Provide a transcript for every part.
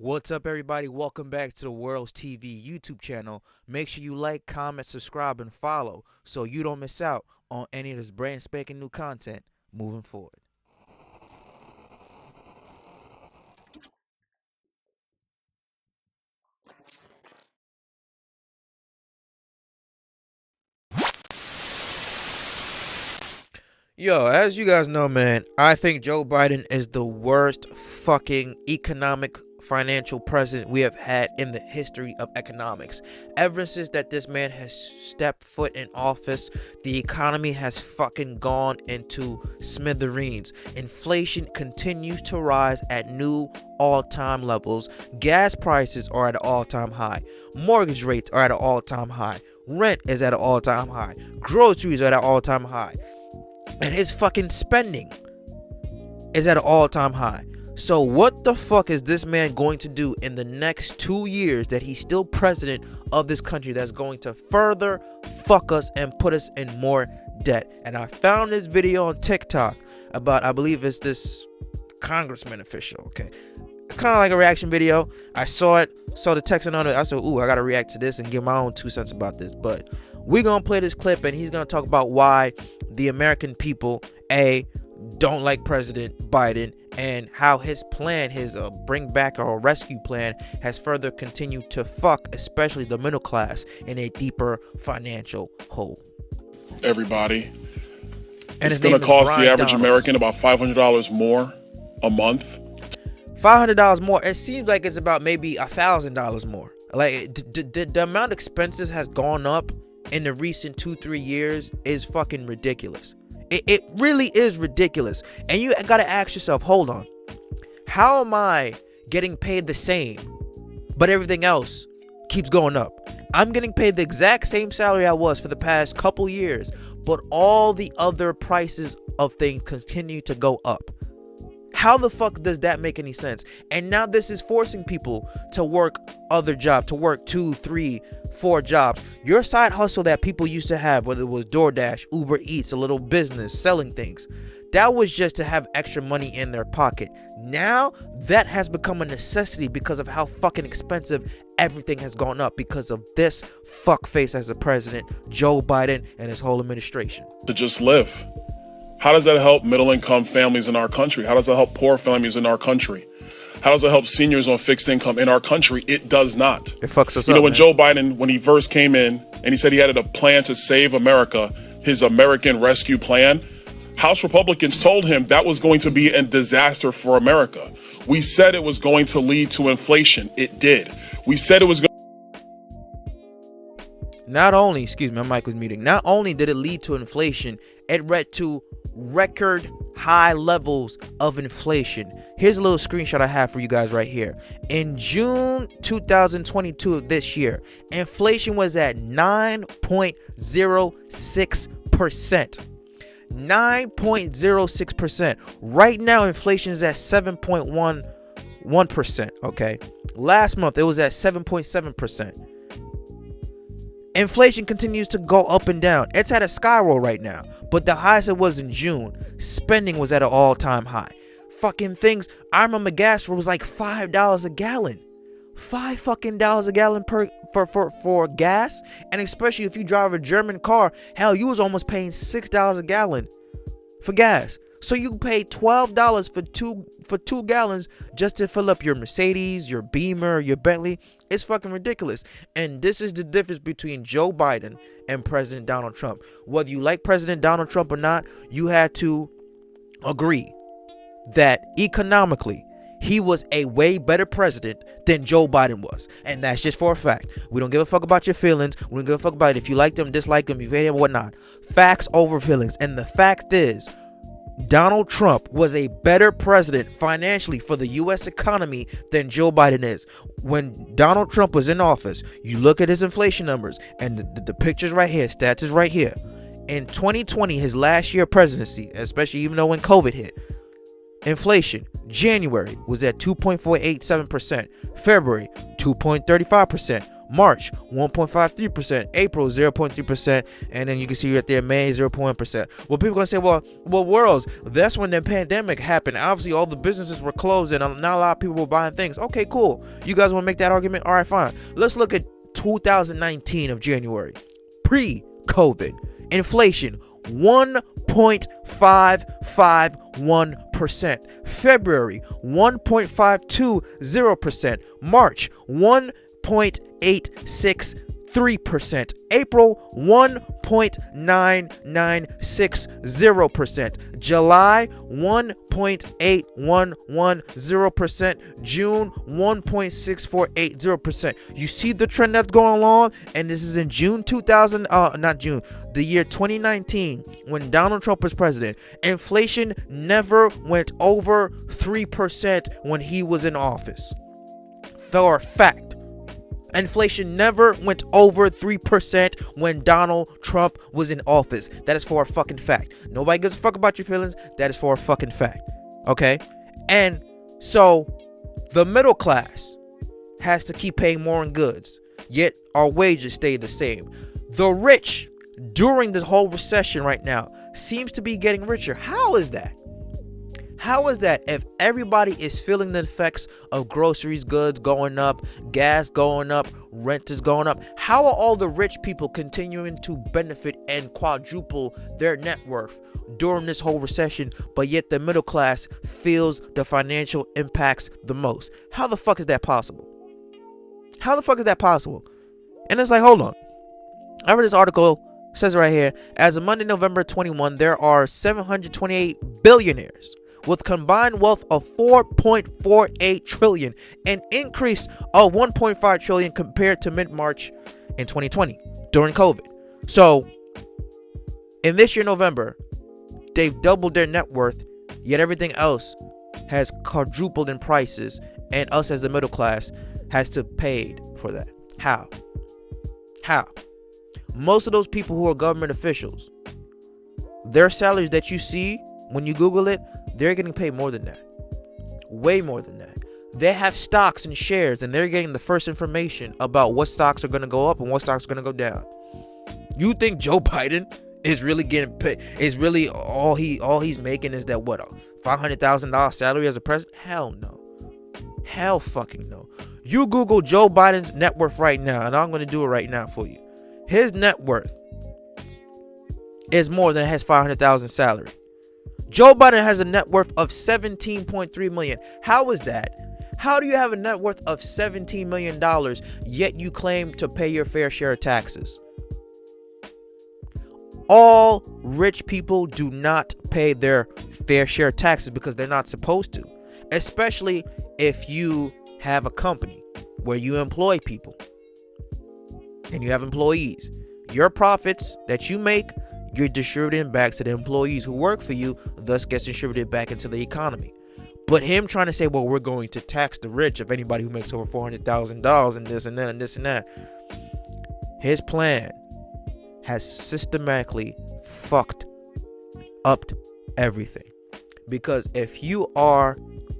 What's up, everybody? Welcome back to the World's TV YouTube channel. Make sure you like, comment, subscribe, and follow so you don't miss out on any of this brand spanking new content moving forward. Yo, as you guys know, man, I think Joe Biden is the worst fucking economic financial president we have had in the history of economics. Ever since that this man has stepped foot in office, the economy has fucking gone into smithereens. Inflation continues to rise at new all-time levels. Gas prices are at an all-time high. Mortgage rates are at an all-time high. Rent is at an all-time high. Groceries are at an all-time high. And his fucking spending is at an all-time high. So what the fuck is this man going to do in the next 2 years that he's still president of this country that's going to further fuck us and put us in more debt? And I found this video on TikTok about, I believe it's this congressman official, okay? Kind of like a reaction video. I saw the text on it. I said, ooh, I gotta react to this and give my own 2 cents about this. But we're gonna play this clip and he's gonna talk about why the American people don't like President Biden and how his plan, his bring back or rescue plan, has further continued to fuck especially the middle class in a deeper financial hole. Everybody, And it's going to cost the average American about $500 more a month. $500 more. It seems like it's about maybe $1,000 more. Like the amount of expenses has gone up in the recent 2-3 years is fucking ridiculous. It really is ridiculous. And you gotta ask yourself, hold on, how am I getting paid the same but everything else keeps going up? I'm getting paid the exact same salary I was for the past couple years, but all the other prices of things continue to go up. How the fuck does that make any sense? And now this is forcing people to work other jobs, to work 2, 3, 4 jobs. Your side hustle that people used to have, whether it was DoorDash, Uber Eats, a little business, selling things, that was just to have extra money in their pocket. Now that has become a necessity because of how fucking expensive everything has gone up because of this fuckface as a president, Joe Biden, and his whole administration. To just live. How does that help middle-income families in our country? How does that help poor families in our country? How does it help seniors on fixed income in our country? It does not. It fucks us up. You know, when man. Joe Biden, when he first came in and he said he had a plan to save America, his American Rescue Plan, House Republicans told him that was going to be a disaster for America. We said it was going to lead to inflation. It did. We said it was going Not only, excuse me, my mic was muting. Not only did it lead to inflation, it led to record high levels of inflation. Here's a little screenshot I have for you guys right here. In June 2022 of this year, inflation was at 9.06%. 9.06%. Right now, inflation is at 7.11%. Okay. Last month, it was at 7.7%. Inflation continues to go up and down. It's at a skyroll right now, but the highest it was in June. Spending was at an all-time high. Fucking things. I remember gas was like $5 a gallon. $5 a gallon for gas, and especially if you drive a German car, hell, you was almost paying $6 a gallon for gas. So you pay $12 for two gallons just to fill up your Mercedes, your Beamer, your Bentley. It's fucking ridiculous. And this is the difference between Joe Biden and President Donald Trump. Whether you like President Donald Trump or not, you had to agree that economically he was a way better president than Joe Biden was. And that's just for a fact. We don't give a fuck about your feelings. We don't give a fuck about it if you like them, dislike them, you hate them, whatnot. Facts over feelings. And the fact is, Donald Trump was a better president financially for the U.S. economy than Joe Biden is. When Donald Trump was in office, you look at his inflation numbers and the pictures right here, stats is right here. In 2020, his last year of presidency, especially even though when COVID hit, inflation, January was at 2.487%, February 2.35%, March 1.53%, April 0.3%, and then you can see right there May 0.1%. Well, people are gonna say, well, worlds, that's when the pandemic happened. Obviously, all the businesses were closed and not a lot of people were buying things. Okay, cool. You guys want to make that argument? All right, fine. Let's look at 2019 of January, pre-COVID. Inflation 1.551%. February 1.520%. March 1.863%. April 1.9960%. July 1.8110%. June 1.6480%. You see the trend that's going on, and this is in the year 2019, when Donald Trump was president. Inflation never went over 3% when he was in office. For a fact. Inflation never went over 3% when Donald Trump was in office. That is for a fucking fact. Nobody gives a fuck about your feelings. That is for a fucking fact. Okay? And so the middle class has to keep paying more in goods, yet our wages stay the same. The rich, during this whole recession right now, seems to be getting richer. How is that? How is that if everybody is feeling the effects of groceries, goods going up, gas going up, rent is going up? How are all the rich people continuing to benefit and quadruple their net worth during this whole recession, but yet the middle class feels the financial impacts the most? How the fuck is that possible? How the fuck is that possible? And it's like, hold on. I read this article, says right here, as of Monday, November 21, there are 728 billionaires with combined wealth of 4.48 trillion, an increase of 1.5 trillion compared to mid-March in 2020 during COVID. So in this year, November, they've doubled their net worth, yet everything else has quadrupled in prices, and us as the middle class has to pay for that. How? Most of those people who are government officials, their salaries that you see when you Google it, they're getting paid more than that. Way more than that. They have stocks and shares, and they're getting the first information about what stocks are going to go up and what stocks are going to go down. You think Joe Biden is really getting paid? Is really all he's making is that what, a $500,000 salary as a president? Hell no. Hell fucking no. You Google Joe Biden's net worth right now, and I'm going to do it right now for you. His net worth is more than his $500,000 salary. Joe Biden has a net worth of $17.3 million. How is that? How do you have a net worth of $17 million, yet you claim to pay your fair share of taxes? All rich people do not pay their fair share of taxes because they're not supposed to, especially if you have a company where you employ people and you have employees. Your profits that you make, you're distributing back to the employees who work for you, thus gets distributed back into the economy. But him trying to say, well, we're going to tax the rich of anybody who makes over $400,000 and this and that and this and that. His plan has systematically fucked up everything. Because if you are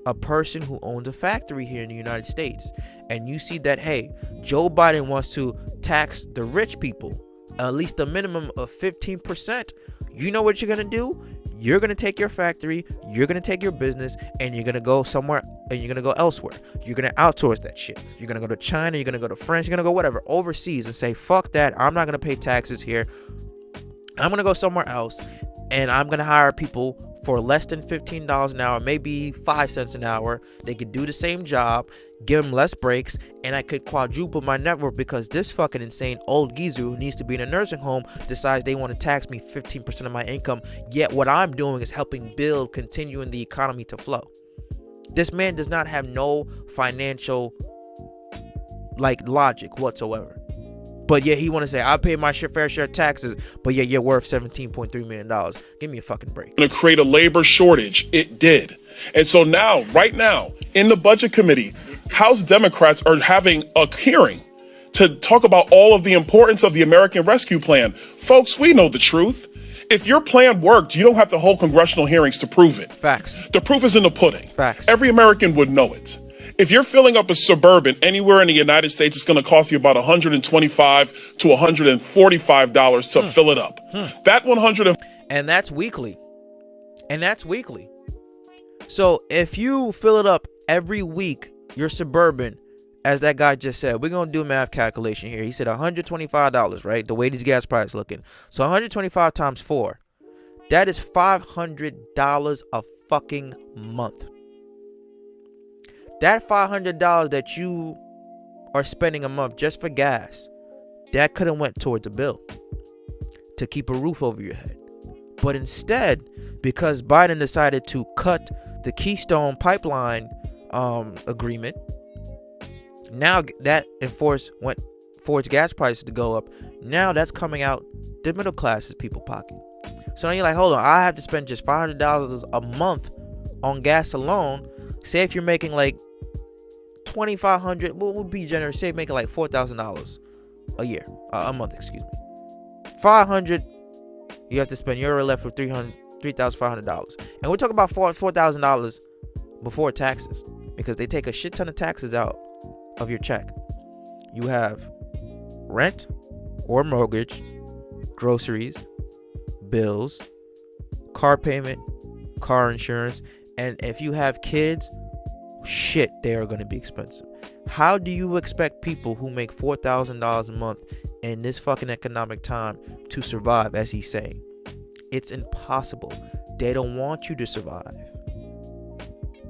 a person who owns a factory here in the United States and you see that, hey, Joe Biden wants to tax the rich people at least a minimum of 15%, you know what you're going to do? You're going to take your factory, you're going to take your business, and you're going to go somewhere, and you're going to go elsewhere. You're going to outsource that shit. You're going to go to China, you're going to go to France, you're going to go whatever, overseas, and say, fuck that, I'm not going to pay taxes here. I'm going to go somewhere else, and I'm going to hire people for less than $15 an hour, maybe 5 cents an hour. They could do the same job, give them less breaks, and I could quadruple my network because this fucking insane old geezer who needs to be in a nursing home decides they want to tax me 15% of my income, yet what I'm doing is helping build, continuing the economy to flow. This man does not have no financial logic whatsoever. But yet he want to say, I pay my fair share of taxes, but yet you're worth $17.3 million. Give me a fucking break. To create a labor shortage. It did. And so now, right now, in the budget committee, House Democrats are having a hearing to talk about all of the importance of the American Rescue Plan. Folks, we know the truth. If your plan worked, you don't have to hold congressional hearings to prove it. Facts. The proof is in the pudding. Facts. Every American would know it. If you're filling up a Suburban anywhere in the United States, it's going to cost you about $125 to $145 to fill it up. That and that's weekly. So if you fill it up every week, your Suburban, as that guy just said, we're going to do math calculation here. He said $125, right? The way these gas prices looking. So 125 times 4. That is $500 a fucking month. That $500 that you are spending a month just for gas, that could have went towards a bill to keep a roof over your head. But instead, because Biden decided to cut the Keystone Pipeline agreement, now that went forced gas prices to go up. Now that's coming out the middle class's people pocket. So now you're like, hold on, I have to spend just $500 a month on gas alone. Say if you're making like $2,500, what would be generous? Say making like $4,000 a month, excuse me. $500, you have to spend. You're left with $3,500, and we're talking about $4,000 before taxes, because they take a shit ton of taxes out of your check. You have rent or mortgage, groceries, bills, car payment, car insurance, and if you have kids, shit, they are going to be expensive. How do you expect people who make $4,000 a month in this fucking economic time to survive, as he's saying? It's impossible. They don't want you to survive.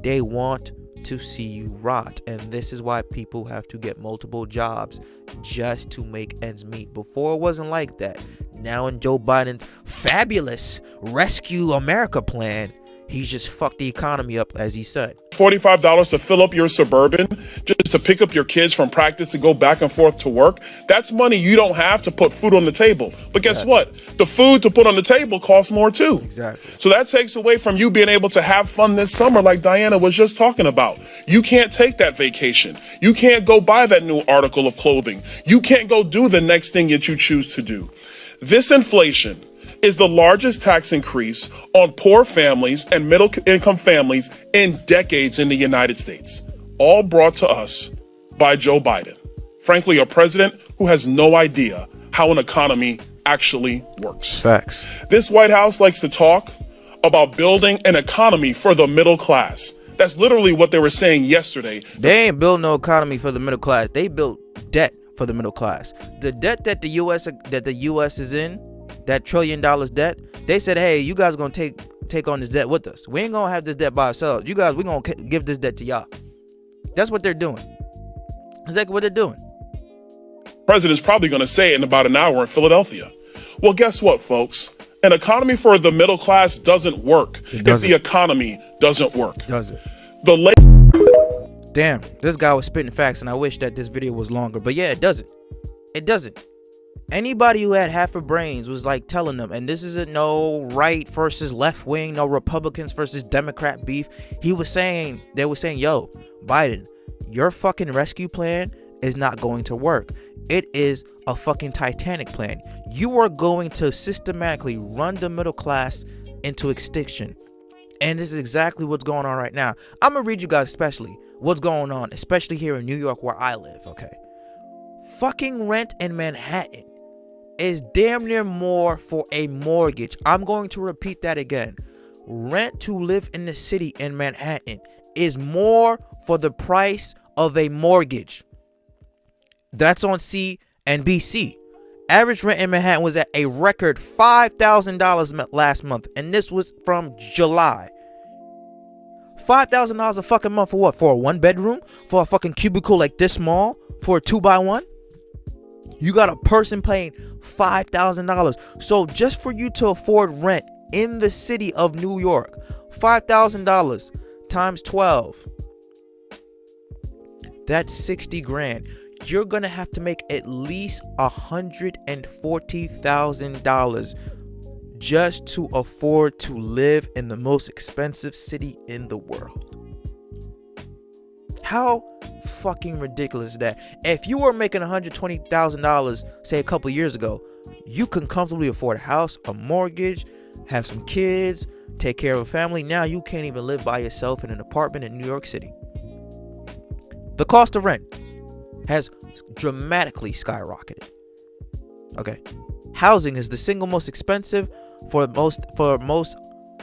They want to see you rot, and this is why people have to get multiple jobs just to make ends meet. Before, it wasn't like that. Now in Joe Biden's fabulous Rescue America plan, he's just fucked the economy up, as he said. $45 to fill up your Suburban, just to pick up your kids from practice and go back and forth to work. That's money you don't have to put food on the table. But guess what? The food to put on the table costs more too. Exactly. So that takes away from you being able to have fun this summer, like Diana was just talking about. You can't take that vacation. You can't go buy that new article of clothing. You can't go do the next thing that you choose to do. This inflation is the largest tax increase on poor families and middle income families in decades in the United States, all brought to us by Joe Biden. Frankly, a president who has no idea how an economy actually works. Facts. This White House likes to talk about building an economy for the middle class. That's literally what they were saying yesterday. They ain't build no economy for the middle class. They built debt for the middle class. The debt that the US is in, that $1 trillion debt, they said, hey, you guys are going to take on this debt with us. We ain't going to have this debt by ourselves. You guys, we're going to give this debt to y'all. That's what they're doing. Exactly what they're doing. President's probably going to say it in about an hour in Philadelphia. Well, guess what, folks? An economy for the middle class doesn't work if the economy doesn't work. Does it? The Damn, this guy was spitting facts, and I wish that this video was longer. But yeah, it doesn't. It doesn't. Anybody who had half a brains was like telling them, and this isn't no right versus left wing, no Republicans versus Democrat beef. They were saying, yo, Biden, your fucking rescue plan is not going to work. It is a fucking Titanic plan. You are going to systematically run the middle class into extinction. And this is exactly what's going on right now. I'm going to read you guys especially what's going on, especially here in New York where I live, okay? Fucking rent in Manhattan is damn near more for a mortgage. I'm going to repeat that again. Rent to live in the city in Manhattan is more for the price of a mortgage. That's on CNBC. Average rent in Manhattan was at a record $5,000 last month, and this was from July. $5,000 a fucking month for what? For a one bedroom? For a fucking cubicle like this small? For a 2x1? You got a person paying $5,000. So just for you to afford rent in the city of New York, $5,000 times 12, that's 60 grand. You're gonna have to make at least $140,000 just to afford to live in the most expensive city in the world. How fucking ridiculous is that? If you were making $120,000, say a couple years ago, you can comfortably afford a house, a mortgage, have some kids, take care of a family. Now you can't even live by yourself in an apartment in New York City. The cost of rent has dramatically skyrocketed. Okay. Housing is the single most expensive for most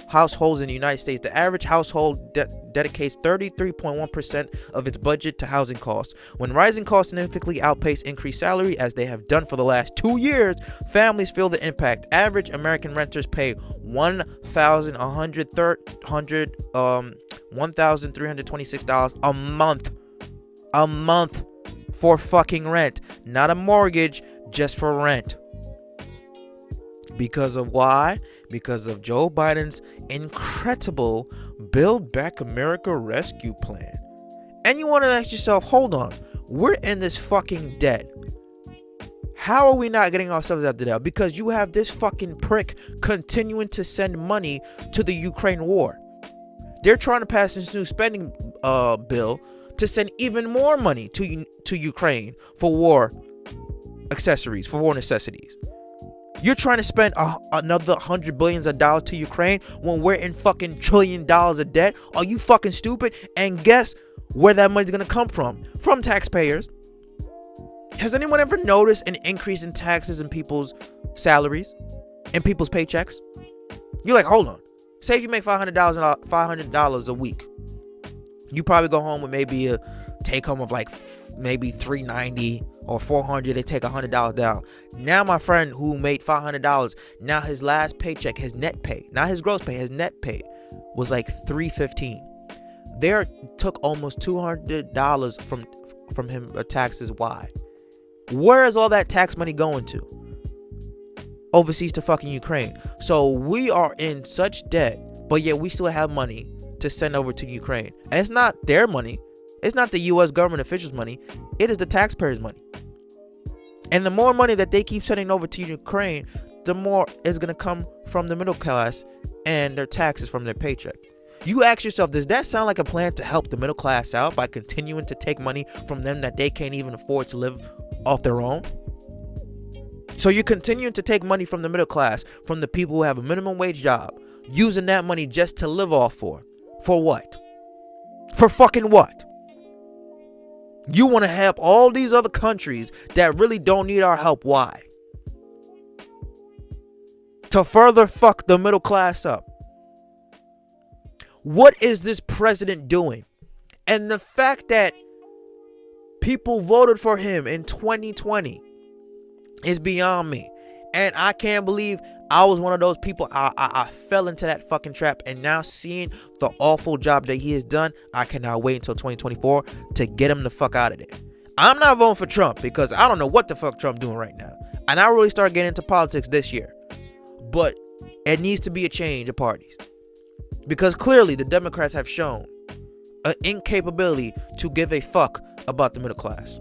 households in the United States. The average household dedicates 33.1% of its budget to housing costs. When rising costs significantly outpace increased salary, as they have done for the last 2 years, families feel the impact. Average American renters pay $1,326 a month for fucking rent, not a mortgage, just for rent. Because of why? Because of Joe Biden's incredible Build Back America rescue plan. And you want to ask yourself, hold on, we're in this fucking debt. How are we not getting ourselves out of debt? Because you have this fucking prick continuing to send money to the Ukraine war. They're trying to pass this new spending bill to send even more money to Ukraine for war accessories, for war necessities. You're trying to spend another $100 billion to Ukraine when we're in fucking $1 trillion of debt. Are you fucking stupid? And guess where that money's gonna come from? From taxpayers. Has anyone ever noticed an increase in taxes in people's salaries, in people's paychecks? You're like, hold on. Say if you make $500 a week, you probably go home with maybe a take home of like maybe $390 or $400. They take $100 down. Now my friend who made $500, now his last paycheck, his net pay, not his gross pay, his net pay was like $315. They took almost $200 from him taxes. Why? Where is all that tax money going to? Overseas to fucking Ukraine. So we are in such debt, but yet we still have money to send over to Ukraine. And it's not their money. It's not the U.S. government officials' money. It is the taxpayers' money. And the more money that they keep sending over to Ukraine, the more is going to come from the middle class and their taxes from their paycheck. You ask yourself, does that sound like a plan to help the middle class out by continuing to take money from them that they can't even afford to live off their own? So you're continuing to take money from the middle class, from the people who have a minimum wage job, using that money just to live off for. For what? For fucking what? You want to help all these other countries that really don't need our help. Why? To further fuck the middle class up. What is this president doing? And the fact that people voted for him in 2020 is beyond me. And I can't believe I was one of those people. I fell into that fucking trap. And now seeing the awful job that he has done, I cannot wait until 2024 to get him the fuck out of there. I'm not voting for Trump because I don't know what the fuck Trump doing right now. And I really start getting into politics this year. But it needs to be a change of parties. Because clearly the Democrats have shown an incapability to give a fuck about the middle class.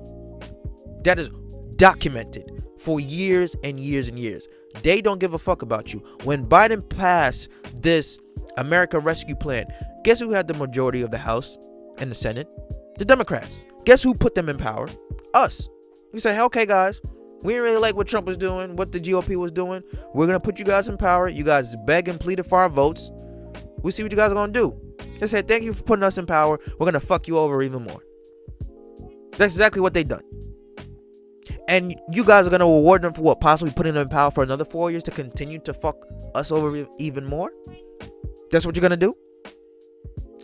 That is documented for years and years and years. They don't give a fuck about you. When Biden passed this America Rescue Plan, guess who had the majority of the House and the Senate? The Democrats. Guess who put them in power? Us. We say, okay, guys, we didn't really like what Trump was doing, what the GOP was doing. We're going to put you guys in power. You guys begged and pleaded for our votes. We see what you guys are going to do. They said, thank you for putting us in power. We're going to fuck you over even more. That's exactly what they done. And you guys are going to reward them for what? Possibly putting them in power for another 4 years to continue to fuck us over even more? That's what you're going to do?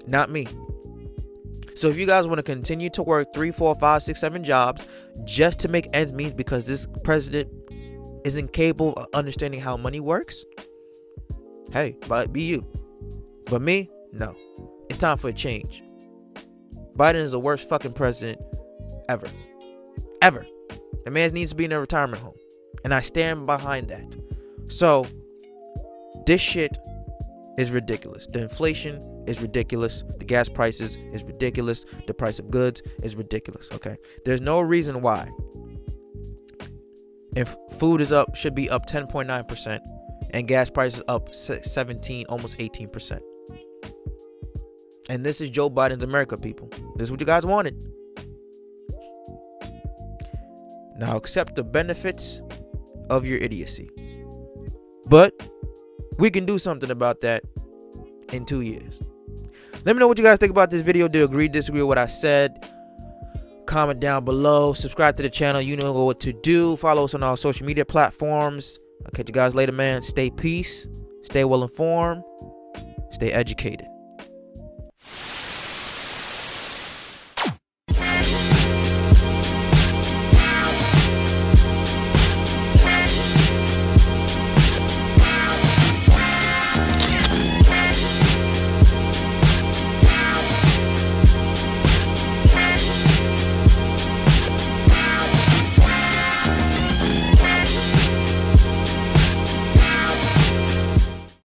Not me. So if you guys want to continue to work 3, 4, 5, 6, 7 jobs just to make ends meet because this president isn't capable of understanding how money works, hey, but be you. But me, no. It's time for a change. Biden is the worst fucking president ever. Ever. The man needs to be in a retirement home. And I stand behind that. So, this shit is ridiculous. The inflation is ridiculous. The gas prices is ridiculous. The price of goods is ridiculous. Okay? There's no reason why. If food is up, should be up 10.9%. And gas prices up 17, almost 18%. And this is Joe Biden's America, people. This is what you guys wanted. Now accept the benefits of your idiocy. But we can do something about that in 2 years. Let me know what you guys think about this video. Do you agree, disagree with what I said? Comment down below. Subscribe to the channel. You know what to do. Follow us on our social media platforms. I'll catch you guys later, man. Stay peace. Stay well informed. Stay educated.